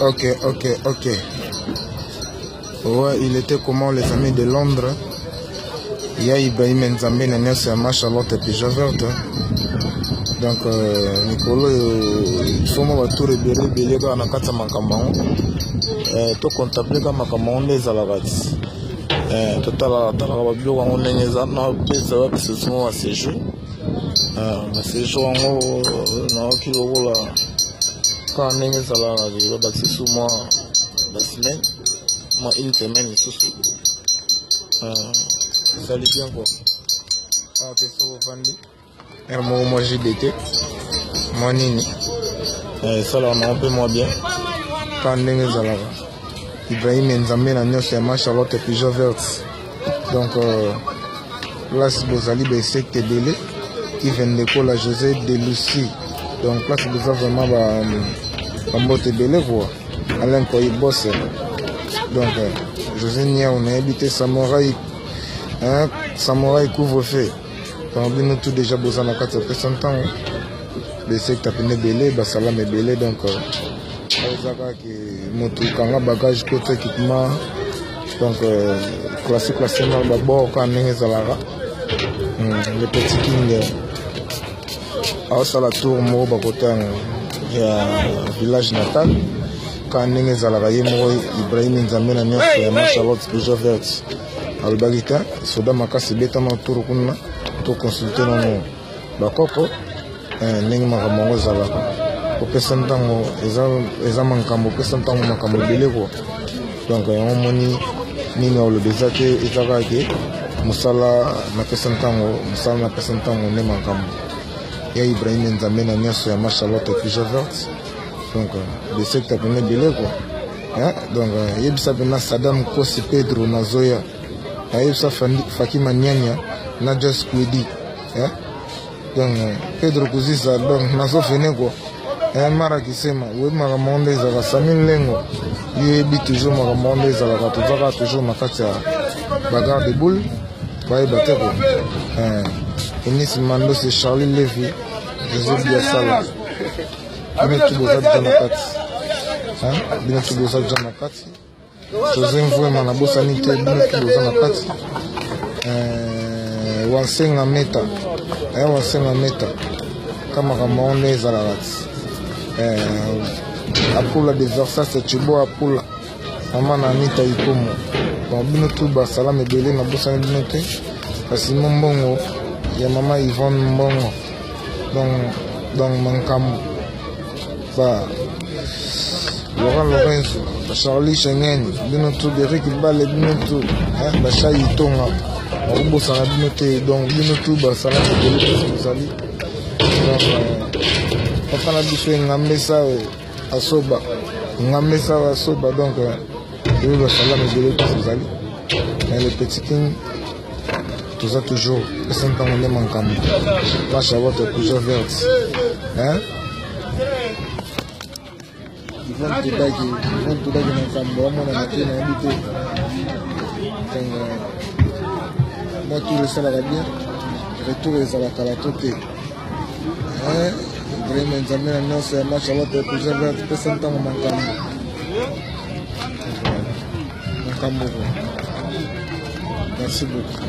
Ok. Ouais, il était comment les amis de Londres? Il y a Ibrahim Nzambe, Nanya Charlotte et puis Javerte. Donc, Nicolo, il faut que tout rebelle dans la carte Makamon. Tout comptable comme Makamon des Alarats. Total, on est les armes, ça va, c'est souvent à ces jeux. C'est joué en haut, non, qui là. Quand on est les Alarats, je vais baxer sous moi la semaine. Moi, une semaine, et sous. Ça allait bien quoi. Ah, t'es sur le vendé. Moi j'ai d'été. Moi nini. Ça là on a un peu moins bien. Quand on est les Alarats. Ibrahim Nzambe na nyonso ya Charlotte et puis Javerte. Donc place Bozali secte belé qui vient de la José de Lucie. Donc place Bozali vraiment ba mbote belé quoi. Alain Koyi boss. Donc José Nia on a habité Samouraï. Hein, Samouraï couvre-feu. Donc nous tout déjà besoin na 4 personnes temps. Le secte appelé belé, ba salam et belé donc moto bagage côté équipement donc classique d'abord quand le petit king à la tour mo côté village natal quand Ibrahim Nzambe na nyonso Charlotte Javerte albarita soda makasi beta na tour kuna to consulter non bakoko ndenge makambo ezalaka opesa ntango eza makambo opesa ntango makambo ebele kwa donc yango moni nini olobeza te ezaka ke mosala napesa ntango nde makambo ya Ibrahim Nzambe na nyonso ya Charlotte et Javerte donc le secte apene ebele kwa donc yebisa mpena Sadam Kosi Pedro na Zoya ayebisa Fakima Nyanya na Just Kwedi donc Pedro Kuzisa donc nazofene kwa mara kisema we makambo ezalaka Samuel Lengo yebi toujours makambo ezalaka tozaka toujours na kati ya bagarre de boule bayeba te ko Enis Mando c'est Charlie Levy José Biasala bino tuboza déjà na kati José Mvouema na bosani te bino tuboza na kati Wansenga Meta kama makambo ezalaka apula de Versace Chibo apula mama na Anita Ikomo bon bino tout ba salam ebele na bosana bino te kasi mbongo ya mama Yvonne Mbongo donc mankambo ba Laurent Lorenzo ba Charlie Chengen bino tout Eric Bale bino tout ba Chai Tonga bosana bino te donc bino tout ba salam ebele ezali donc Papa biso ngambesa asoba donc il va salam ebele ezali mais le petit king tout ça toujours personne quand on est mankam pas Charlotte et Javerte ils vont tout dagi mankam on a été invité moi tout le salaire bien retour les à la toté Ibrahim Nzambe na nyonso ya Charlotte et puis Javerte personne tant makambo merci beaucoup.